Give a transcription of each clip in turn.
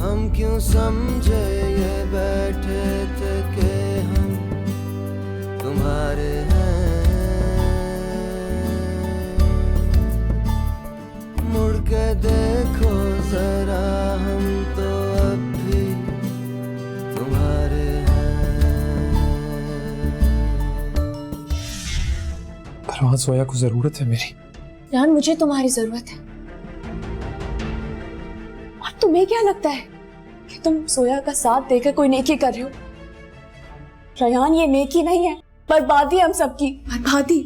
हम क्यों समझे ये बैठे थे कि हम तुम्हारे हैं। मुड़ के देखो जरा हम तो अब भी तुम्हारे हैं। फरहाद, सोया को जरूरत है मेरी। जान, मुझे तुम्हारी जरूरत है। और तुम्हें क्या लगता है कि तुम सोया का साथ देकर कोई नेकी कर रहे हो? रयान, ये नेकी नहीं है, बर्बादी है हम सबकी, बर्बादी।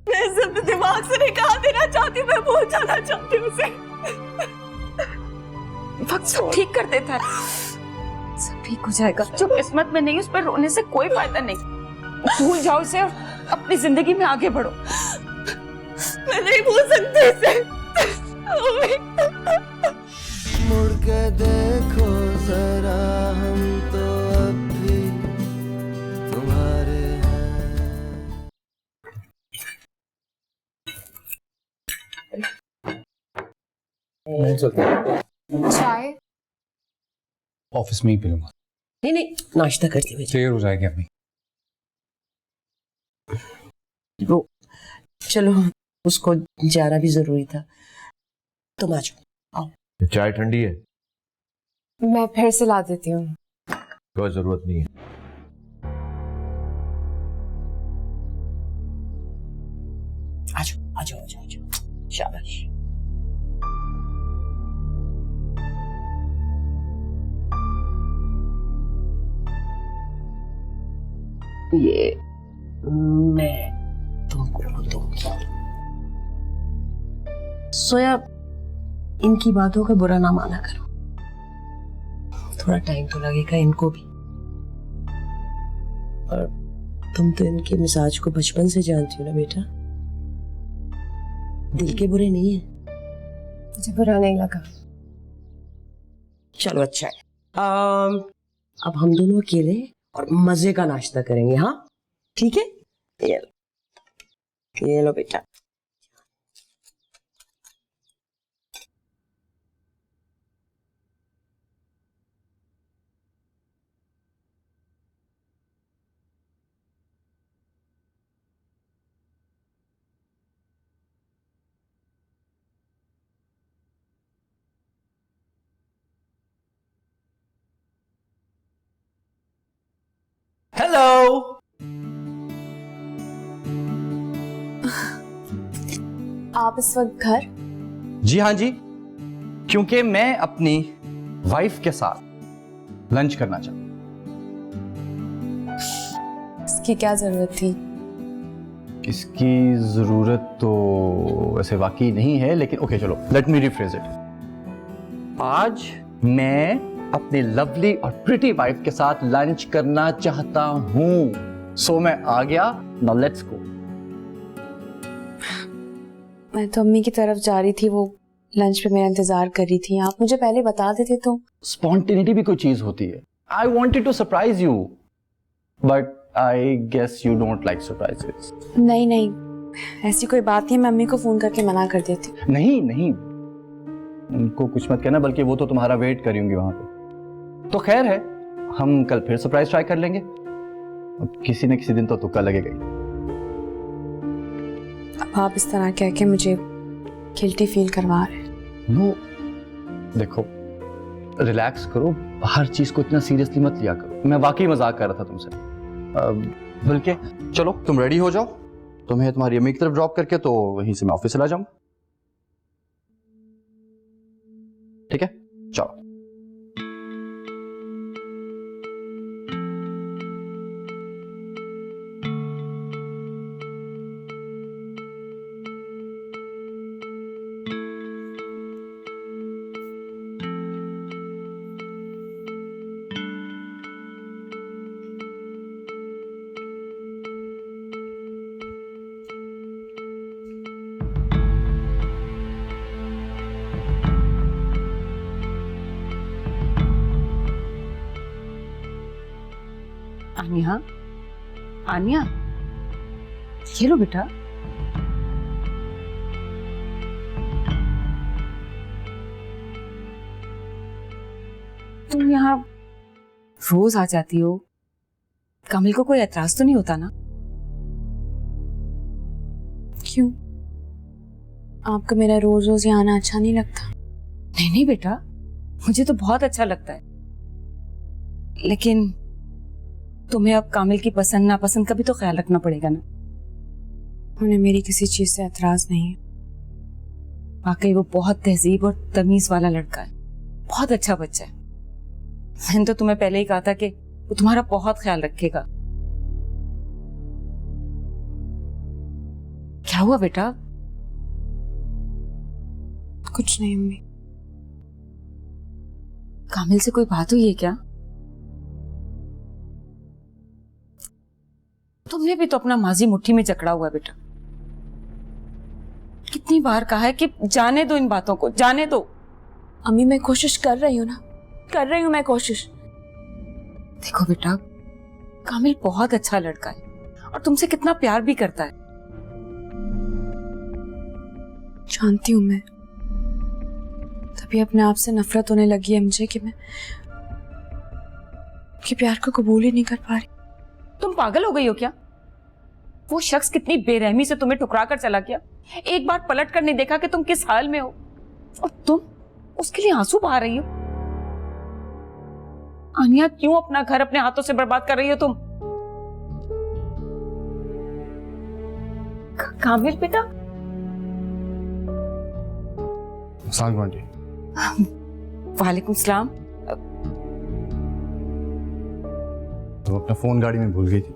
मैं सब दिमाग से निकाल देना चाहती हूँ, मैं भूल जाना चाहती हूँ उसे। वक्त सब ठीक कर देता है, सब ठीक हो जाएगा। जो किस्मत में नहीं उस पर रोने से कोई फायदा नहीं। भूल जाओ उसे और अपनी जिंदगी में आगे बढ़ो। मैं नहीं भूल सकती इसे। मुड़ के देखो जरा हम तो अब भी तुम्हारे हैं। मैं चलता हूँ, चाय? ऑफिस में ही पी लूंगा। नहीं नहीं, नाश्ता करती हुई देर हो जाएगी अम्मी। वो चलो, उसको जाना भी जरूरी था। तुम आ जाओ, आओ। चाय ठंडी है? मैं फिर से ला देती हूँ। कोई जरूरत नहीं है। आ जाओ आ जाओ आ जाओ, आ जाओ। शाबाश। ये मैं तुमको दूंगी। सोया, इनकी बातों का बुरा ना माना करो, थोड़ा टाइम तो लगेगा इनको भी। और तुम तो इनके मिजाज को बचपन से जानती हो ना बेटा, दिल के बुरे नहीं है। मुझे बुरा नहीं लगा। चलो अच्छा है। अब हम दोनों अकेले और मजे का नाश्ता करेंगे, हाँ ठीक है? ये लो बेटा। हेलो। आप इस वक्त घर? जी हाँ जी, क्योंकि मैं अपनी वाइफ के साथ लंच करना चाहता हूँ। इसकी क्या जरूरत थी? इसकी जरूरत तो वैसे वाकई नहीं है, लेकिन ओके चलो, लेट मी रिफ्रेज इट। आज मैं अपनी लवली और प्रिटी वाइफ के साथ लंच करना चाहता हूँ, सो मैं आ गया। Now let's go. मैं तो अम्मी की तरफ जा रही थी, वो लंच पे मेरा इंतजार कर रही थी। आप मुझे पहले बता देते तो। स्पॉन्टेनिटी भी कोई चीज होती है। I wanted to surprise you, but I guess you don't like surprises. नहीं नहीं, ऐसी कोई बात नहीं, मैं अम्मी को फोन करके मना कर देती। नहीं नहीं, उनको कुछ मत कहना, बल्कि वो तो तुम्हारा वेट करी होंगी वहां पे। तो खैर है, हम कल फिर सरप्राइज ट्राई कर लेंगे। अब किसी न किसी दिन तो तुक्का लगेगा ही। अब आप इस तरह कह के मुझे गिल्टी फील करवा रहे हैं। नो, देखो रिलैक्स करो, हर चीज को इतना सीरियसली मत लिया करो। मैं वाकई मजाक कर रहा था तुमसे। बल्कि चलो तुम रेडी हो जाओ, तुम्हें तुम्हारी अम्मी की तरफ ड्रॉप करके तो वहीं से मैं ऑफिस चला जाऊं। ठीक है, चलो। आनिया, आनिया, ये लो बेटा। तुम यहाँ रोज आ जाती हो, कामिल को कोई एतराज तो नहीं होता ना? क्यों? आपको मेरा रोज रोज यहाँ आना अच्छा नहीं लगता? नहीं नहीं बेटा, मुझे तो बहुत अच्छा लगता है, लेकिन तुम्हें अब कामिल की पसंद नापसंद का भी तो ख्याल रखना पड़ेगा ना। उन्हें मेरी किसी चीज से एतराज नहीं है। वाकई वो बहुत तहजीब और तमीज वाला लड़का है, बहुत अच्छा बच्चा है। मैंने तो तुम्हें पहले ही कहा था कि वो तुम्हारा बहुत ख्याल रखेगा। क्या हुआ बेटा? कुछ नहीं अम्मी। कामिल से कोई बात हुई है क्या? तुमने भी तो अपना माजी मुट्ठी में जकड़ा हुआ है बेटा। कितनी बार कहा है कि जाने दो इन बातों को, जाने दो। अम्मी मैं कोशिश कर रही हूँ ना, कर रही हूँ मैं कोशिश। देखो बेटा, कामिल बहुत अच्छा लड़का है और तुमसे कितना प्यार भी करता है। जानती हूँ मैं, तभी अपने आप से नफरत होने लगी है मुझे कि मैं कि प्यार को कबूल ही नहीं कर पा रही। तुम पागल हो गई हो क्या? वो शख्स कितनी बेरहमी से तुम्हें ठुकरा कर चला गया, एक बार पलट कर नहीं देखा कि तुम किस हाल में हो, और तुम उसके लिए आंसू बहा रही हो। आनिया, क्यों अपना घर अपने हाथों से बर्बाद कर रही हो तुम? कामिल बेटा। अस्सलाम वालेकुम आंटी। वालेकुम सलाम। तुम अपना फोन गाड़ी में भूल गई थी।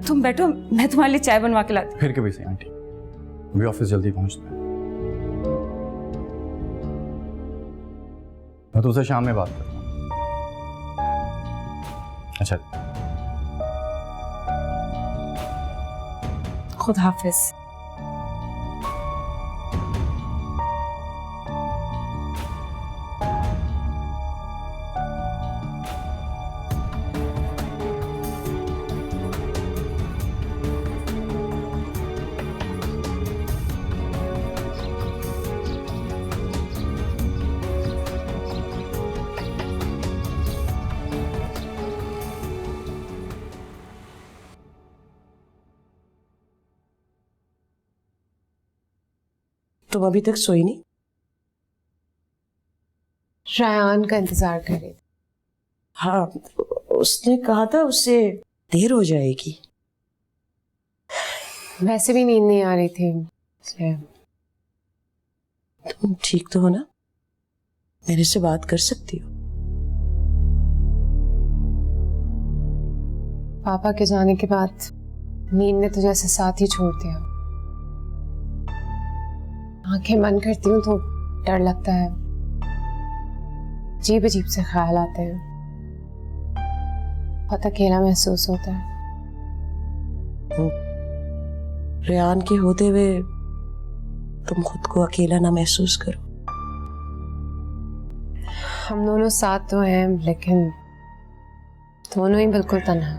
तुम बैठो, मैं तुम्हारे लिए चाय बनवा के लाती। फिर कभी सही आंटी, अभी ऑफिस जल्दी पहुंचता है। मैं तुझसे शाम में बात करता हूँ। अच्छा, खुद हाफिज। तुम अभी तक सोई नहीं? रायान का इंतजार कर रही थी। हाँ, उसने कहा था उससे देर हो जाएगी। वैसे भी नींद नहीं आ रही थी इसलिए। तुम ठीक तो हो ना? मेरे से बात कर सकती हो? पापा के जाने के बाद नींद ने तो जैसे साथ ही छोड़ दिया। आंखें बंद करती हूँ तो डर लगता है, अजीब अजीब से ख्याल आते हैं, बहुत अकेला महसूस होता है। रेहान के होते हुए तुम खुद को अकेला ना महसूस करो। हम दोनों साथ तो हैं, लेकिन दोनों ही बिल्कुल तन्हा।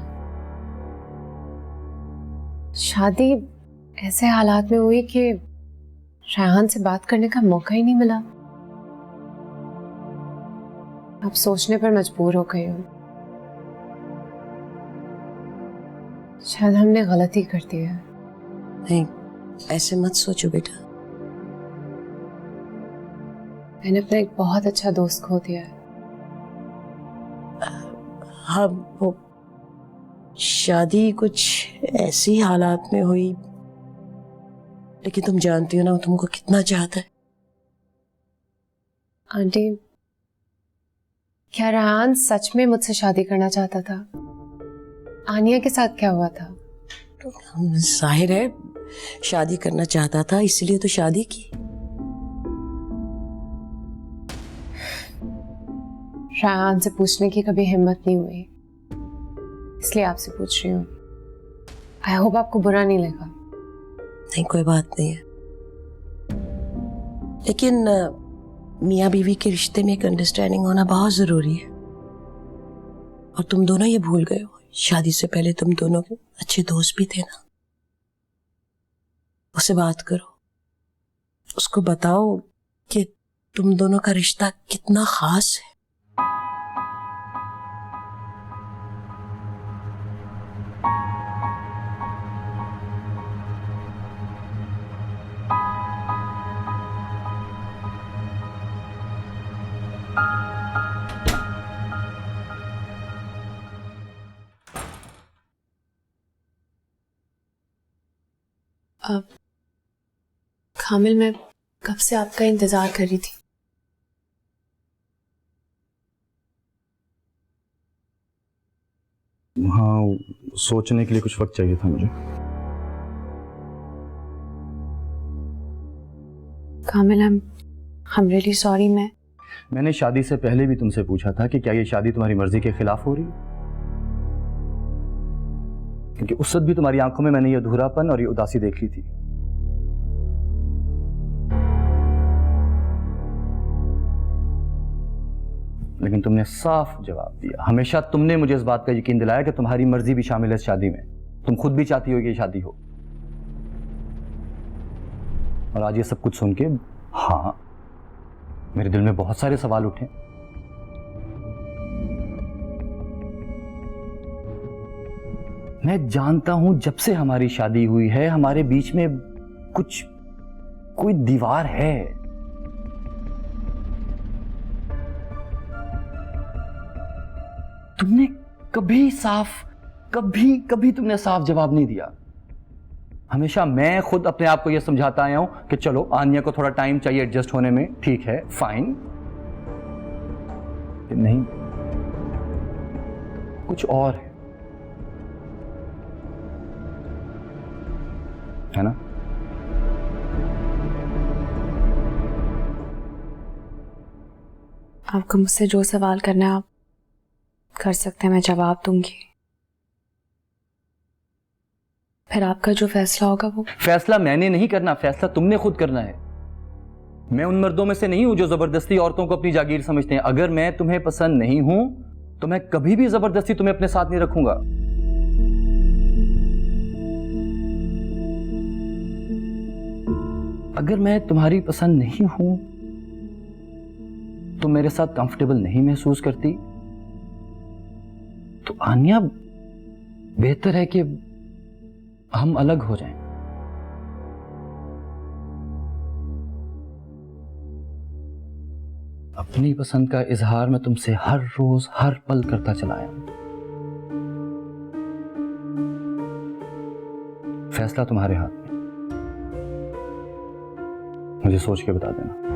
शादी ऐसे हालात में हुई कि रायहान से बात करने का मौका ही नहीं मिला। अब सोचने पर मजबूर हो गई हूँ, शायद हमने गलती कर दी है। नहीं, ऐसे मत सोचो बेटा। मैंने अपना एक बहुत अच्छा दोस्त खो दिया है। हाँ, वो शादी कुछ ऐसी हालात में हुई, लेकिन तुम जानती हो ना वो तुमको कितना चाहता है। आंटी, क्या रायहान सच में मुझसे शादी करना चाहता था? आनिया के साथ क्या हुआ था? जाहिर है शादी करना चाहता था, इसलिए तो शादी की। रायहान से पूछने की कभी हिम्मत नहीं हुई, इसलिए आपसे पूछ रही हूँ। आई होप आपको बुरा नहीं लगा। नहीं, कोई बात नहीं है, लेकिन मियाँ बीवी के रिश्ते में एक अंडरस्टैंडिंग होना बहुत जरूरी है। और तुम दोनों ये भूल गए हो, शादी से पहले तुम दोनों अच्छे दोस्त भी थे ना। उससे बात करो, उसको बताओ कि तुम दोनों का रिश्ता कितना खास है। अब कामिल, मैं कब से आपका इंतजार कर रही थी। हाँ, सोचने के लिए कुछ वक्त चाहिए था मुझे। कामिल, I'm really sorry। मैंने शादी से पहले भी तुमसे पूछा था कि क्या ये शादी तुम्हारी मर्जी के खिलाफ हो रही है, क्योंकि उस वक्त भी तुम्हारी आंखों में मैंने ये अधूरापन और ये उदासी देख ली थी। लेकिन तुमने साफ जवाब दिया। हमेशा तुमने मुझे इस बात का यकीन दिलाया कि तुम्हारी मर्जी भी शामिल है इस शादी में। तुम खुद भी चाहती हो कि ये शादी हो। और आज ये सब कुछ सुन के, हाँ, मेरे दिल में बहुत सारे सवाल उठे। मैं जानता हूं जब से हमारी शादी हुई है हमारे बीच में कोई दीवार है। तुमने कभी तुमने साफ जवाब नहीं दिया। हमेशा मैं खुद अपने आप को यह समझाता आया हूं कि चलो आन्या को थोड़ा टाइम चाहिए एडजस्ट होने में, ठीक है, फाइन। नहीं, कुछ और है ना? आपको मुझसे जो सवाल करना है आप कर सकते हैं, मैं जवाब दूंगी। फिर आपका जो फैसला होगा वो फैसला मैंने नहीं करना, फैसला तुमने खुद करना है। मैं उन मर्दों में से नहीं हूं जो जबरदस्ती औरतों को अपनी जागीर समझते हैं। अगर मैं तुम्हें पसंद नहीं हूं तो मैं कभी भी जबरदस्ती तुम्हें अपने साथ नहीं रखूंगा। अगर मैं तुम्हारी पसंद नहीं हूं तो मेरे साथ कंफर्टेबल नहीं महसूस करती तो आन्या, बेहतर है कि हम अलग हो जाएं। अपनी पसंद का इजहार मैं तुमसे हर रोज हर पल करता चला आया हूं। फैसला तुम्हारे हाथ में, मुझे सोच के बता देना।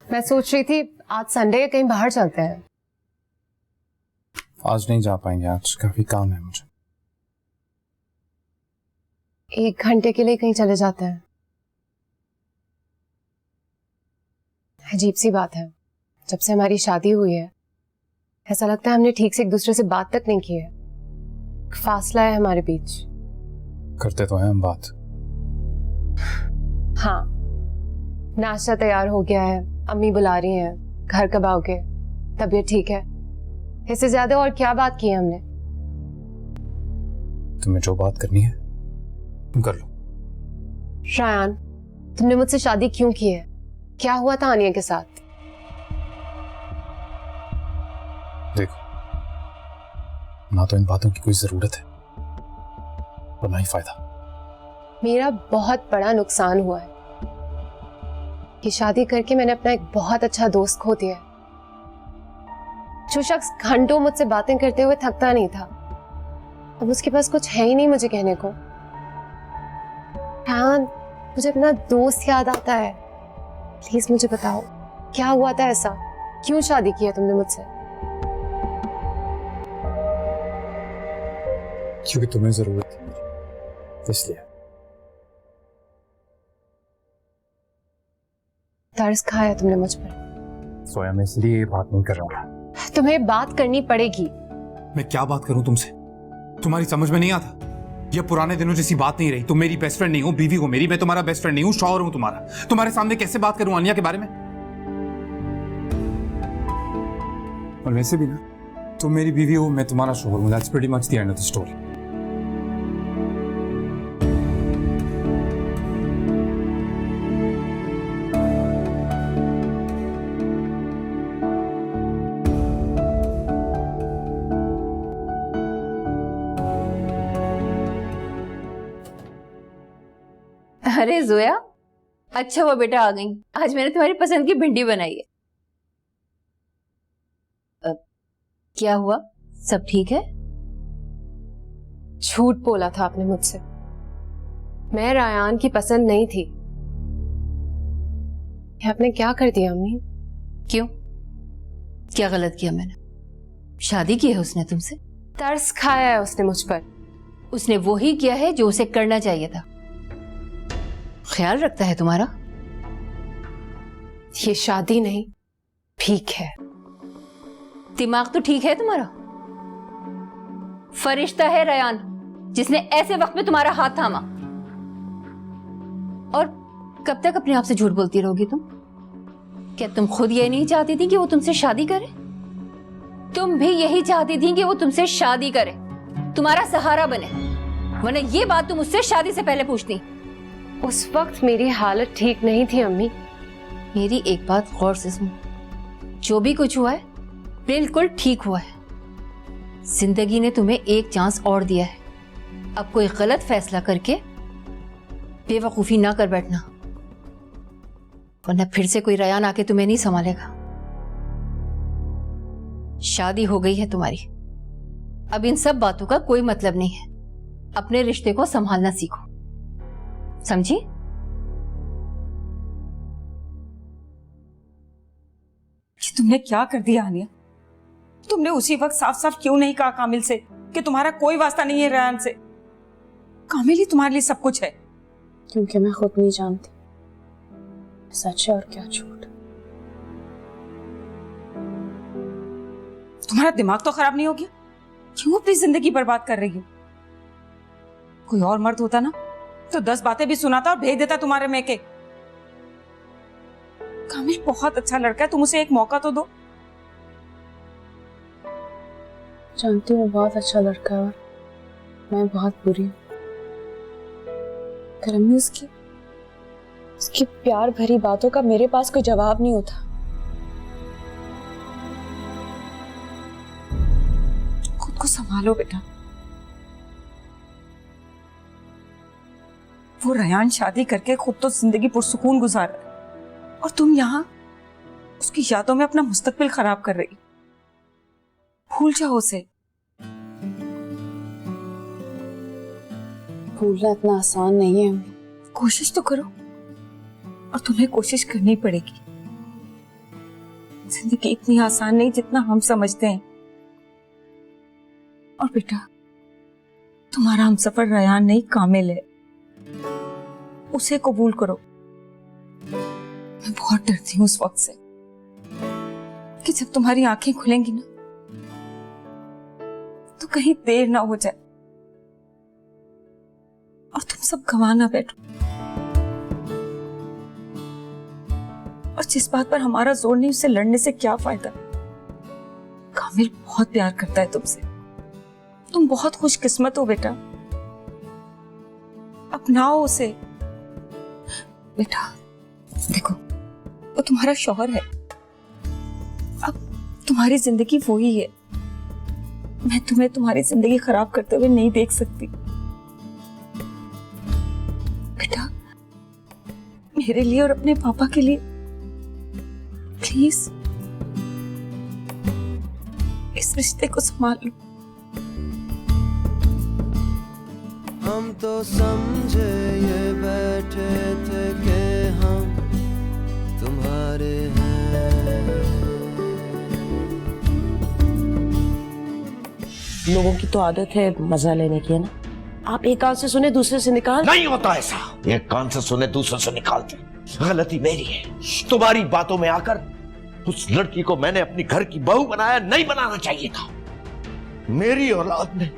मैं सोच रही थी आज संडे है, कहीं बाहर चलते हैं। आज नहीं जा पाएंगे, आज काफी काम है मुझे। 1 घंटे के लिए कहीं चले जाते हैं। अजीब सी बात है, जब से हमारी शादी हुई है ऐसा लगता है हमने ठीक से एक दूसरे से बात तक नहीं की है। फासला है हमारे बीच। करते तो हैं हम बात। हाँ, नाश्ता तैयार हो गया है, अम्मी बुला रही हैं, घर कब आओगे, तबीयत ठीक है। इससे ज्यादा और क्या बात की है हमने। तुम्हें जो बात करनी है तुम कर लो। शायान, तुमने मुझसे शादी क्यों की है? क्या हुआ था आनिया के साथ? देखो, ना तो इन बातों की कोई जरूरत है और ना ही फायदा। मेरा बहुत बड़ा नुकसान हुआ है। ये शादी करके मैंने अपना एक बहुत अच्छा दोस्त खो दिया है। जो शख्स घंटों मुझसे बातें करते हुए थकता नहीं था, अब उसके पास कुछ है ही नहीं मुझे कहने को। रायहान, मुझे अपना दोस्त याद आता है। प्लीज मुझे बताओ, क्या हुआ था ऐसा? क्यों शादी की है तुमने मुझसे? क्योंकि तुम्हें जरूरत थी मेरी, इसलिए। तरस खाया तुमने मुझ पर। सोया, मैं इसलिए ये बात नहीं कर रहा था। तुम्हें बात करनी पड़ेगी। मैं क्या बात करूं तुमसे? तुम्हारी समझ में नहीं आता? ये पुराने दिनों जैसी बात नहीं रही। तुम मेरी बेस्ट फ्रेंड नहीं हो, बीवी हो मेरी। मैं तुम्हारा बेस्ट फ्रेंड नहीं हूं, शौहर हूं तुम्हारा। तुम्हारे सामने कैसे बात करूं आनिया के बारे में? और वैसे भी ना, तुम मेरी बीवी हो, मैं तुम्हारा शौहर हूं। That's pretty much the end of the story. अरे जोया, अच्छा हुआ बेटा आ गई। आज मैंने तुम्हारी पसंद की भिंडी बनाई है। क्या हुआ, सब ठीक है? झूठ बोला था आपने मुझसे। मैं रायहान की पसंद नहीं थी। ये आपने क्या कर दिया अम्मी? क्यों, क्या गलत किया मैंने? शादी की है उसने तुमसे? तरस खाया है उसने मुझ पर। उसने वो ही किया है जो उसे करना चाहिए था। ख्याल रखता है तुम्हारा। ये शादी नहीं, ठीक है। दिमाग तो ठीक है तुम्हारा। फरिश्ता है रायहान, जिसने ऐसे वक्त में तुम्हारा हाथ थामा। और कब तक अपने आप से झूठ बोलती रहोगी तुम? क्या तुम खुद ये नहीं चाहती थी कि वो तुमसे शादी करे? तुम भी यही चाहती थी कि वो तुमसे शादी करे, तुम्हारा सहारा बने, वरना ये बात तुम उससे शादी से पहले पूछती। उस वक्त मेरी हालत ठीक नहीं थी अम्मी। मेरी एक बात गौर से सुनो, जो भी कुछ हुआ है बिल्कुल ठीक हुआ है। जिंदगी ने तुम्हें एक चांस और दिया है। अब कोई गलत फैसला करके बेवकूफी ना कर बैठना, वरना फिर से कोई रायहान आके तुम्हें नहीं संभालेगा। शादी हो गई है तुम्हारी, अब इन सब बातों का कोई मतलब नहीं है। अपने रिश्ते को संभालना सीखो, समझी? तुमने क्या कर दिया आनिया? तुमने उसी वक्त साफ साफ क्यों नहीं कहा कामिल से कि तुम्हारा कोई वास्ता नहीं है रायहान से? कामिल ही तुम्हारे लिए सब कुछ है। क्योंकि मैं खुद नहीं जानती सच है और क्या झूठ। तुम्हारा दिमाग तो खराब नहीं हो गया? क्यों अपनी जिंदगी बर्बाद कर रही हो? कोई और मर्द होता ना तो 10 बातें भी सुनाता और भेज देता तुम्हारे मैके। कामिल बहुत अच्छा लड़का है, तुम उसे एक मौका तो दो। जानती हूँ बहुत अच्छा लड़का है और मैं बहुत बुरी हूँ। अगर अम्मी उसकी प्यार भरी बातों का मेरे पास कोई जवाब नहीं होता। खुद को संभालो बेटा। वो रायहान शादी करके खुद तो जिंदगी पुरसुकून गुजार रहा है और तुम यहाँ उसकी यादों में अपना मुस्तकबिल खराब कर रही। भूल जाओ उसे। भूलना इतना आसान नहीं है अम्मी। कोशिश तो करो, और तुम्हें कोशिश करनी पड़ेगी। जिंदगी इतनी आसान नहीं जितना हम समझते हैं। और बेटा, तुम्हारा हमसफर रायहान नहीं कामिल है, उसे कबूल करो। मैं बहुत डरती हूँ उस वक्त से कि जब तुम्हारी आंखें खुलेंगी ना तो कहीं देर ना हो जाए और तुम सब गंवा ना बैठो। और जिस बात पर हमारा जोर नहीं, उससे लड़ने से क्या फायदा? कामिल बहुत प्यार करता है तुमसे। तुम बहुत खुशकिस्मत हो बेटा, अपनाओ उसे। बेटा देखो, वो तुम्हारा शौहर है, अब तुम्हारी जिंदगी वो ही है। मैं तुम्हें तुम्हारी जिंदगी खराब करते हुए नहीं देख सकती। बेटा, मेरे लिए और अपने पापा के लिए प्लीज इस रिश्ते को संभाल लो। हम तो समझे ये बैठे थे कि हम तुम्हारे हैं। लोगों की तो आदत है मजा लेने की, है ना? आप एक कान से सुने दूसरे से निकाल। नहीं होता ऐसा, एक कान से सुने दूसरे से निकालते। गलती मेरी है, तुम्हारी बातों में आकर उस लड़की को मैंने अपनी घर की बहू बनाया, नहीं बनाना चाहिए था। मेरी औलाद ने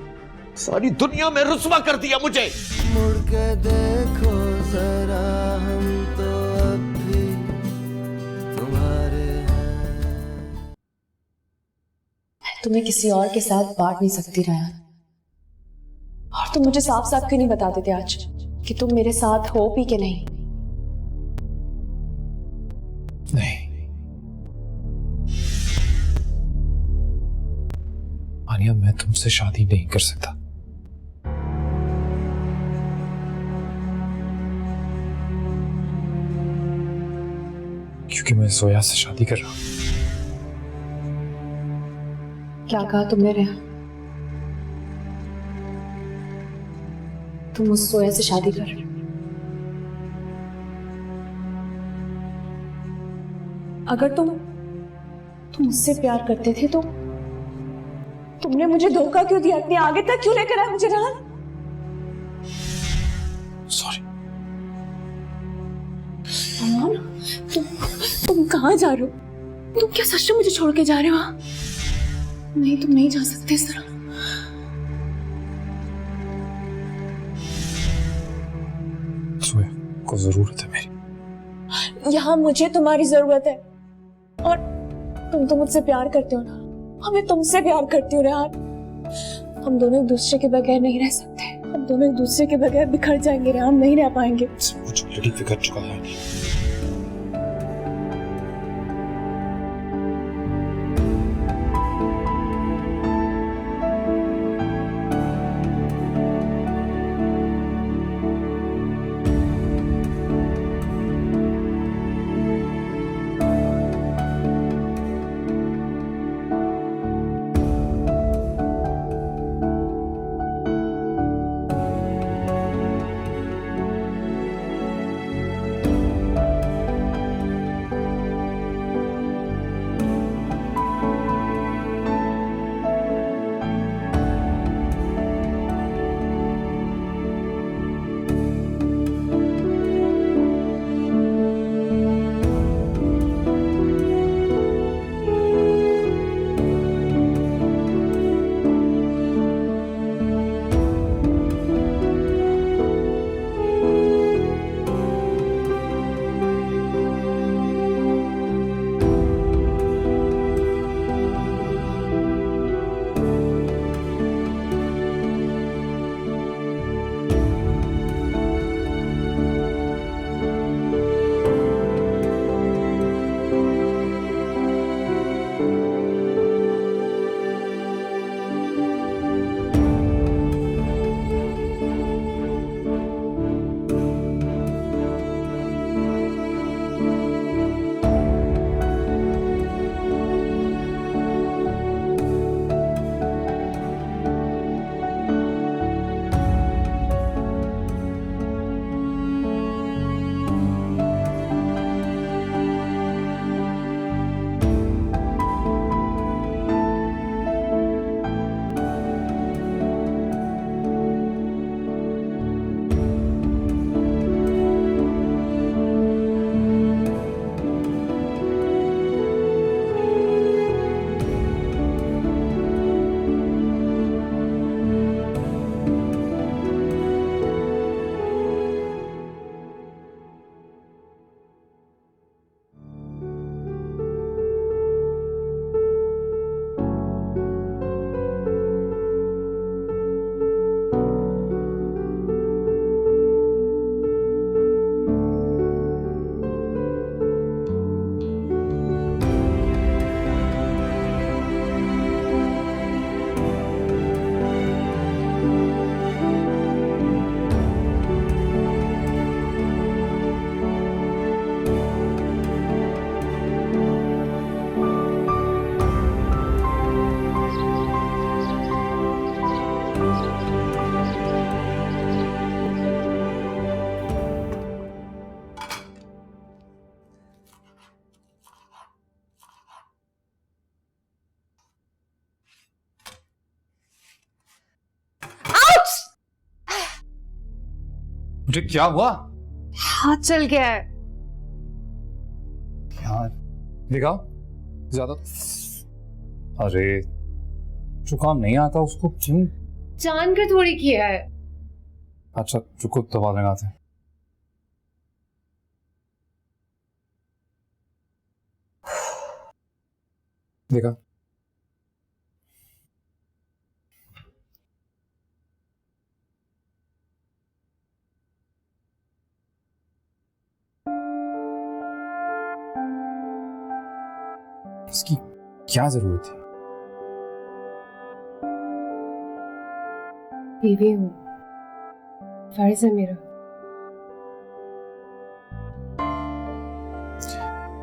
सारी दुनिया में रुस्वा कर दिया मुझे। मुड़ के देखो जरा, हम तो अब भी तुम्हारे हैं। तुम्हें किसी और के साथ बांट नहीं सकती रयान। और तुम मुझे साफ साफ क्यों नहीं बता देते आज कि तुम मेरे साथ हो भी कि नहीं? नहीं आनिया, मैं तुमसे शादी नहीं कर सकता। क्योंकि मैं जोया से शादी कर रहा हूं। क्या कहा तुमने रेहान? तुम उस सोया से शादी कर रहे हो? अगर तुम मुझसे प्यार करते थे तो तुमने मुझे धोखा क्यों दिया? इतनी आगे तक क्यों लेकर आया मुझे रेहान? सॉरी। तुम कहाँ जा रहे हो? तुम क्या सच में मुझे छोड़ के जा रहे हो? नहीं, तुम नहीं जा सकते इस तरह। सोया को जरूरत है मेरी। यहाँ मुझे तुम्हारी जरूरत है और तुम तो मुझसे प्यार करते हो ना। हमें तुमसे प्यार करती हूँ रेहान। हम दोनों एक दूसरे के बगैर नहीं रह सकते। हम दोनों एक दूसरे के बगैर बिखर जाएंगे रेहान, नहीं रह पाएंगे। कुछ ऑलरेडी बिखर चुका है। मुझे क्या हुआ? हाथ चल गया है। यार दिखाओ ज्यादा। अरे जुकाम नहीं आता उसको क्यों? जानकर थोड़ी किया है। अच्छा रुको दवा लगाते हैं। देखा? इसकी क्या जरूरत थी? बीवी हूँ, फर्ज है मेरा।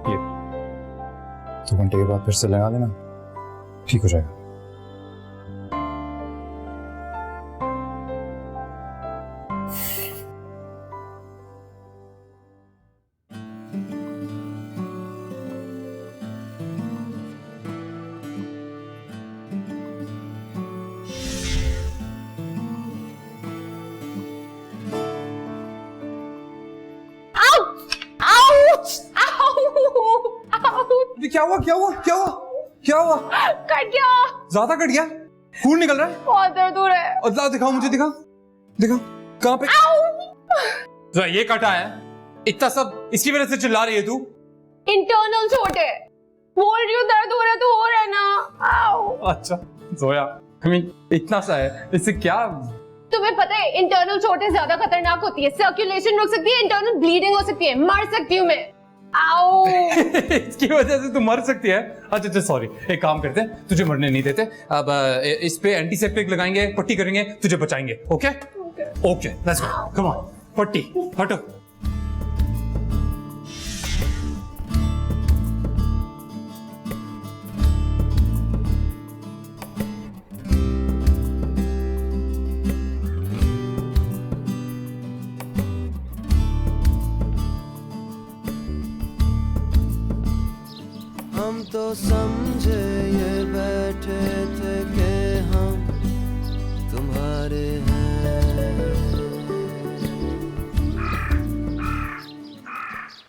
ये 2 घंटे के बाद फिर से लगा देना, ठीक हो जाएगा। क्या हुआ क्या हुआ क्या हुआ क्या हुआ? कट गया। ज्यादा कट गया? खून निकल रहा है? बहुत दर्द हो रहा है। अल्लाह दिखाओ मुझे, दिखाओ दिखाओ कहाँ पे? तो ये कटा है, इतना सब इसकी वजह से चिल्ला रही है तू? इंटरनल चोट है, बोल रही हूँ दर्द हो रहा है तो हो रहा है ना। आओ। अच्छा जोया, इतना सा है, इससे क्या? तुम्हें पता है इंटरनल चोटें ज्यादा खतरनाक होती है, सर्कुलेशन रुक सकती है, इंटरनल ब्लीडिंग हो सकती है, मर सकती हूँ मैं। आओ। इसकी वजह से तू मर सकती है? अच्छा सॉरी, एक काम करते हैं, तुझे मरने नहीं देते, अब इस पे एंटीसेप्टिक लगाएंगे, पट्टी करेंगे, तुझे बचाएंगे। Okay okay let's go, come on, पट्टी हटो। हम तो समझे ये बैठे थे कि हम तुम्हारे हैं।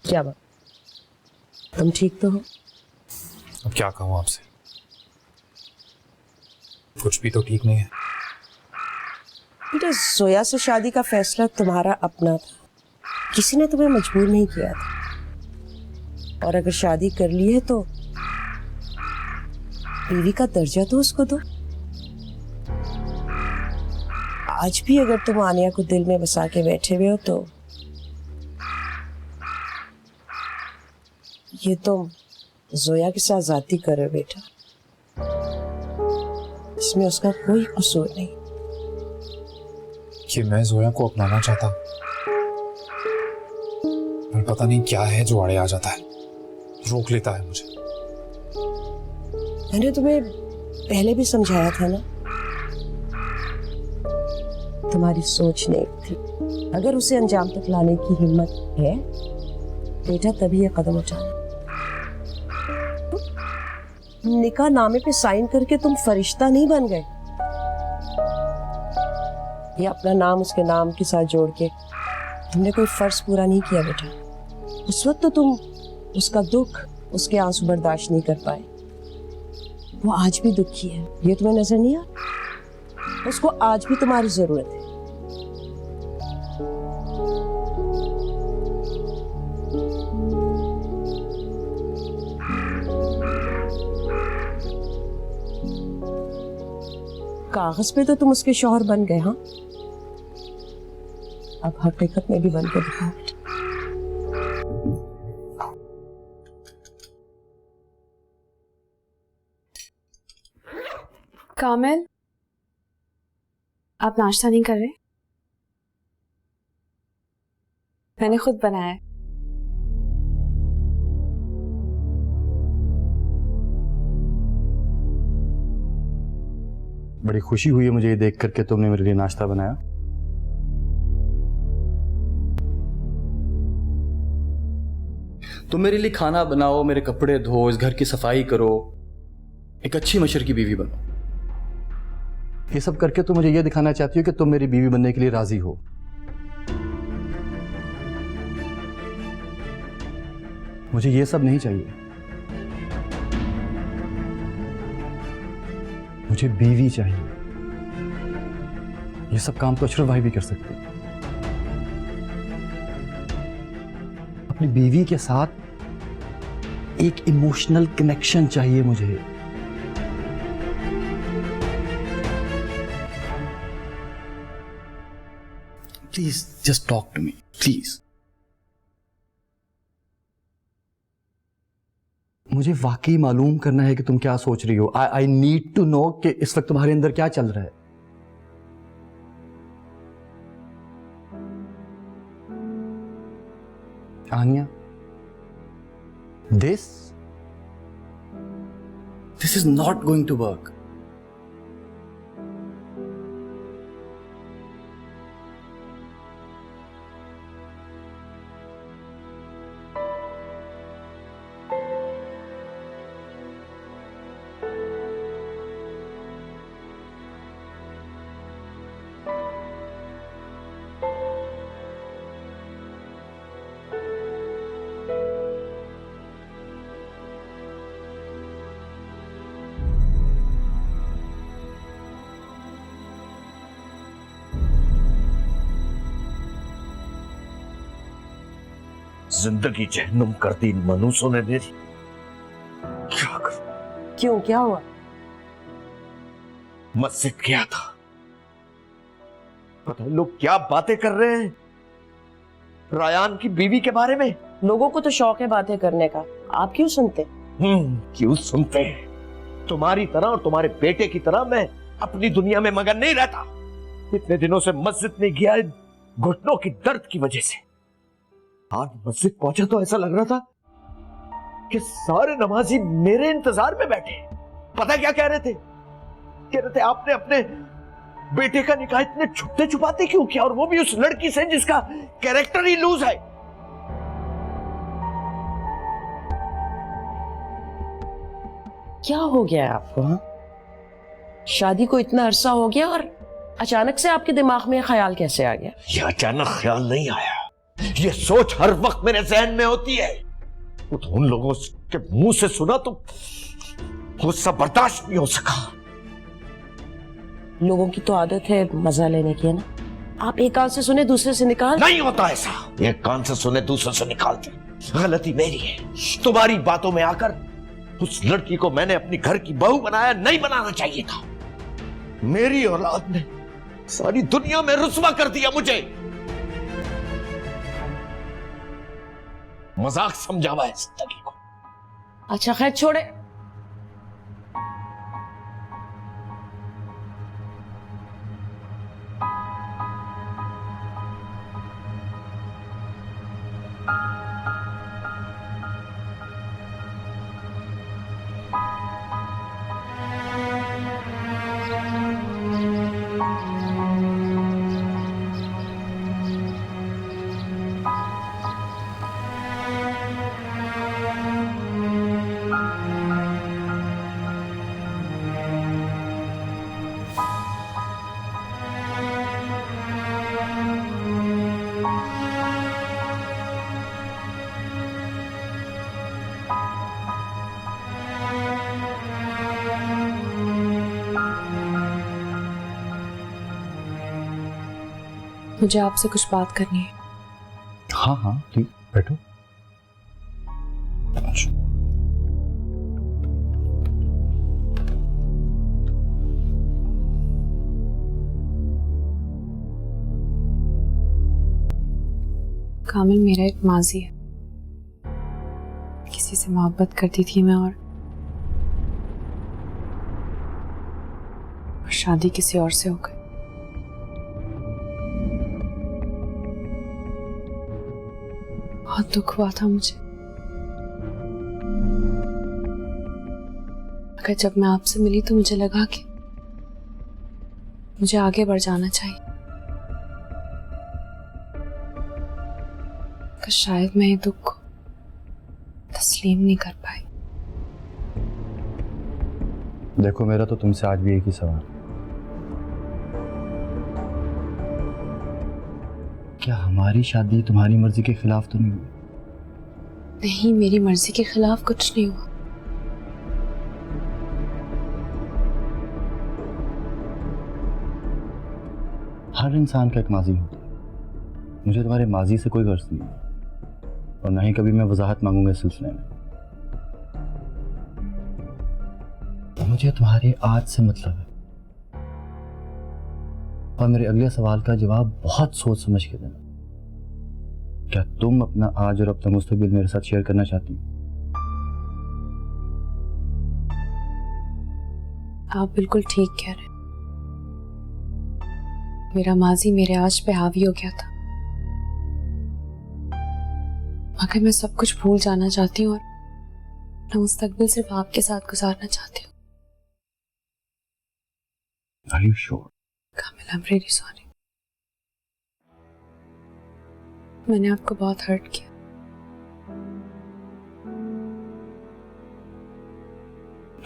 क्या बात, तुम ठीक तो हो? अब क्या कहूँ आपसे, कुछ भी तो ठीक नहीं है। बेटा जोया से शादी का फैसला तुम्हारा अपना था, किसी ने तुम्हें मजबूर नहीं किया था। और अगर शादी कर ली है तो बीवी का दर्जा तो उसको दो। आज भी अगर तुम आनिया को दिल में बसा के बैठे हुए हो तो ये तुम जोया के साथ जाती कर रहे हो बेटा, इसमें उसका कोई कसूर नहीं। कि मैं जोया को अपनाना चाहता, पर पता नहीं क्या है जो आड़े आ जाता है, रोक लेता है मुझे। मैंने तुम्हें पहले भी समझाया था ना, तुम्हारी सोच नहीं थी। अगर उसे अंजाम तक लाने की हिम्मत है बेटा तभी ये कदम उठाना। निकाह नामे पे साइन करके तुम फरिश्ता नहीं बन गए, ये अपना नाम उसके नाम के साथ जोड़ के तुमने कोई फर्ज पूरा नहीं किया बेटा। उस वक्त तो तुम उसका दुख, उसके आंसू बर्दाश्त नहीं कर पाए। वो आज भी दुखी है, ये तुम्हें नजर नहीं आ? उसको आज भी तुम्हारी जरूरत है। कागज पे तो तुम उसके शौहर बन गए, हाँ? अब हकीकत में भी बन के दिखाओ बेटा। कामिल, आप नाश्ता नहीं कर रहे? मैंने खुद बनाया है। बड़ी खुशी हुई है मुझे ये देख करके तुमने मेरे लिए नाश्ता बनाया। तुम मेरे लिए खाना बनाओ, मेरे कपड़े धो, इस घर की सफाई करो, एक अच्छी मशर की बीवी बनो। ये सब करके तुम मुझे ये दिखाना चाहती हो कि तुम मेरी बीवी बनने के लिए राजी हो। मुझे ये सब नहीं चाहिए। मुझे बीवी चाहिए। ये सब काम तो अशरफ भाई भी कर सकते हैं। अपनी बीवी के साथ एक इमोशनल कनेक्शन चाहिए मुझे। Please just talk to me please. मुझे वाकई मालूम करना है कि तुम क्या सोच रही हो। आई नीड टू नो कि इस वक्त तुम्हारे अंदर क्या चल रहा है। आनिया, this is not going to work. जिंदगी जहन्नुम कर दी इन मनुष्यों ने मेरी। क्या करूं? क्यों, क्या हुआ? मस्जिद गया था, पता नहीं लोग क्या बातें कर रहे हैं रायान की बीवी के बारे में। लोगों को तो शौक है बातें करने का, आप क्यों सुनते? क्यों सुनते हैं? तुम्हारी तरह और तुम्हारे बेटे की तरह मैं अपनी दुनिया में मगन नहीं रहता। इतने दिनों से मस्जिद नहीं गया घुटनों की दर्द की वजह से। आज मस्जिद पहुंचा तो ऐसा लग रहा था कि सारे नमाजी मेरे इंतजार में बैठे। पता क्या कह रहे थे? कह रहे थे आपने अपने बेटे का निकाह इतने छुपते छुपाते क्यों किया, और वो भी उस लड़की से जिसका कैरेक्टर ही लूज है। क्या हो गया है आपको? हाँ, शादी को इतना अरसा हो गया और अचानक से आपके दिमाग में ख्याल कैसे आ गया? ये अचानक ख्याल नहीं आया, ये सोच हर वक्त मेरे जहन में होती है। वो तो उन लोगों के मुंह से सुना तो गुस्सा बर्दाश्त नहीं हो सका। लोगों की तो आदत है मजा लेने की, है ना? आप एक कान से सुने दूसरे से निकाल। नहीं होता ऐसा, एक कान से सुने दूसरे से निकालते। गलती मेरी है, तुम्हारी बातों में आकर उस लड़की को मैंने अपनी घर की बहू बनाया, नहीं बनाना चाहिए था। मेरी औलाद ने सारी दुनिया में रुस्वा कर दिया मुझे। मजाक समझा हुआ है जिंदगी को। अच्छा खैर छोड़े, मुझे आपसे कुछ बात करनी है। हाँ हाँ प्लीज बैठो। कामिल, मेरा एक माजी है। किसी से मोहब्बत करती थी मैं और शादी किसी और से हो गई। बहुत दुख हुआ था मुझे, मगर जब मैं आपसे मिली तो मुझे लगा कि मुझे आगे बढ़ जाना चाहिए। मगर शायद मैं ये दुख को तस्लीम नहीं कर पाई। देखो, मेरा तो तुमसे आज भी एक ही सवाल, क्या हमारी शादी तुम्हारी मर्जी के खिलाफ तो नहीं हुई? नहीं, मेरी मर्जी के खिलाफ कुछ नहीं हुआ। हर इंसान का एक माजी होता है। मुझे तुम्हारे माजी से कोई गर्ज नहीं है और ना ही कभी मैं वजाहत मांगूंगा इस सिलसिले में। मुझे तुम्हारे आज से मतलब है और मेरे अगले सवाल का जवाब बहुत सोच समझ के देना। क्या तुम अपना आज और अपना मुस्तकबिल मेरे साथ शेयर करना चाहती हो? आप बिल्कुल ठीक कह रहे हैं। मेरा माजी मेरे आज पे हावी हो गया था, मगर मैं सब कुछ भूल जाना चाहती हूँ और अपना मुस्तकबिल सिर्फ आपके साथ गुजारना चाहती हूँ। Are you sure? Kamil, I'm really sorry। मैंने आपको बहुत हर्ट किया।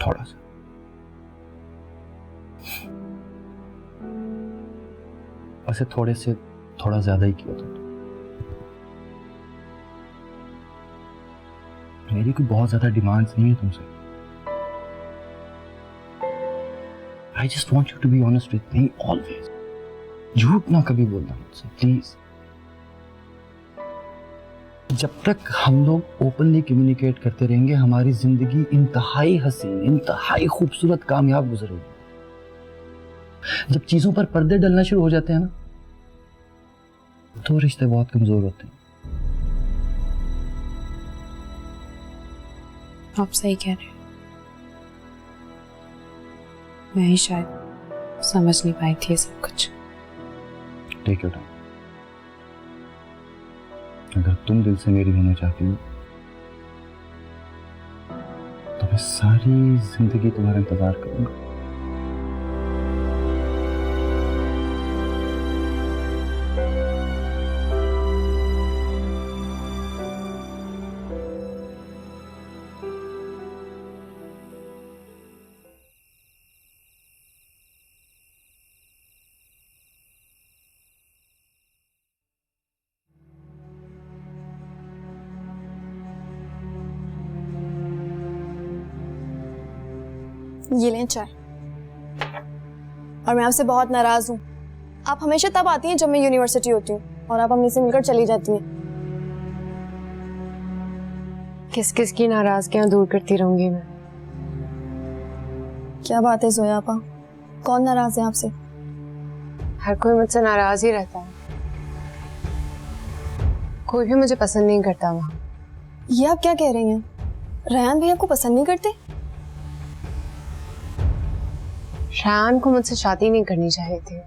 थोड़ा सा। वैसे थोड़े से थोड़ा ज्यादा ही किया था। मेरी कोई बहुत ज्यादा डिमांड्स नहीं है तुमसे। I just want you to be honest with me always। झूठ ना कभी बोलना मुझसे प्लीज। जब तक हम लोग ओपनली कम्युनिकेट करते रहेंगे हमारी जिंदगी इंतहाई हसीन, इंतहाई खूबसूरत, कामयाब गुजरेगी। जब चीजों पर पर्दे डलना शुरू हो जाते हैं ना, तो रिश्ते बहुत कमजोर होते हैं। आप सही कह रहे हैं। मैं ही शायद समझ नहीं पाई थी ये सब कुछ। Take your time. अगर तुम दिल से मेरी होना चाहती हो तो मैं सारी जिंदगी तुम्हारा इंतजार करूंगा। ये लें चाय। और मैं आपसे बहुत नाराज हूँ। आप हमेशा तब आती हैं जब मैं यूनिवर्सिटी होती हूँ और आप अम्मी से मिलकर चली जाती हैं। किस किस की नाराजगियां दूर करती रहूंगी मैं। क्या बात है जोया आपा, कौन नाराज है आपसे? हर कोई मुझसे नाराज ही रहता है। कोई भी मुझे पसंद नहीं करता वहां। ये आप क्या कह रही हैं? रेहान भी आपको पसंद नहीं करते? शान को मुझसे शादी नहीं करनी चाहिए थी।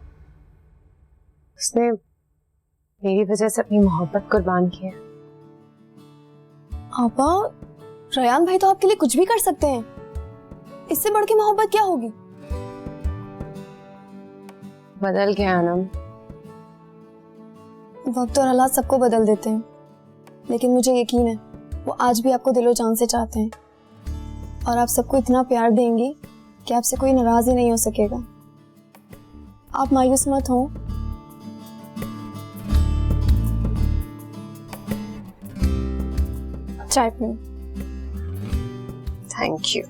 उसने मेरी वजह से अपनी मोहब्बत कुर्बान की है। आपा, रेहान भाई तो आपके लिए कुछ भी कर सकते हैं। इससे बढ़ के मोहब्बत क्या होगी? बदल गया आनम। वक्त और हालात सबको बदल देते हैं, लेकिन मुझे यकीन है वो आज भी आपको दिलो जान से चाहते हैं और आप सबको इतना प्यार देंगी कि आपसे कोई नाराज ही नहीं हो सकेगा। आप मायूस मत हो। चाय पियो। Thank you.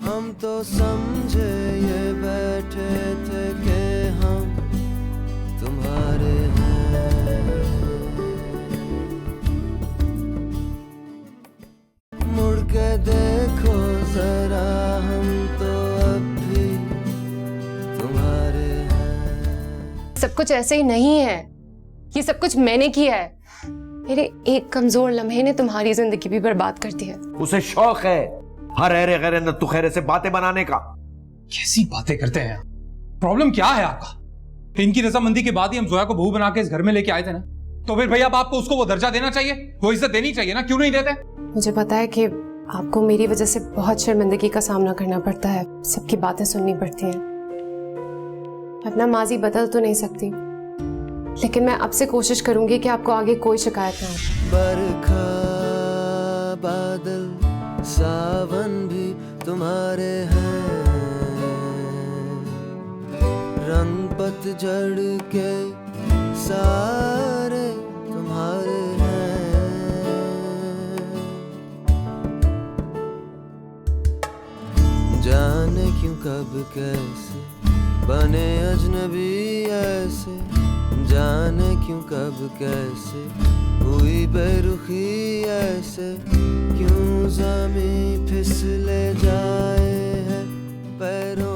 हम तो समझे ये बैठे थे कि हम तुम्हारे हैं, मुड़ के देखो जरा हम तो अब भी तुम्हारे हैं। सब कुछ ऐसे ही नहीं है। ये सब कुछ मैंने किया है। मेरे एक कमजोर लम्हे ने तुम्हारी जिंदगी भी बर्बाद कर दी है। उसे शौक है हर अरे गरे नत्तू खैरे से बातें बनाने का। कैसी बातें करते हैं? प्रॉब्लम क्या है आपका? इनकी रजामंदी के बाद ही हम जोया को बहू बना के इस घर में लेके आए थे ना, तो फिर भैया अब आपको उसको वो दर्जा देना चाहिए, वो इज्जत देनी चाहिए ना, क्यों नहीं देते? मुझे पता है कि आपको मेरी वजह से बहुत शर्मिंदगी का सामना करना पड़ता है, सबकी बातें सुननी पड़ती हैं। अपना माजी बदल तो नहीं सकती, लेकिन मैं अब से कोशिश करूंगी कि आपको आगे कोई शिकायत ना हो। बरखा बादल सावन भी तुम्हारे हैं, रंग पतझड़ के सारे तुम्हारे हैं। जाने क्यों कब कैसे बने अजनबी ऐसे, जाने क्यों कब कैसे हुई बेरुखी ऐसे, क्यों ज़मीं फिसले जाए है पैरों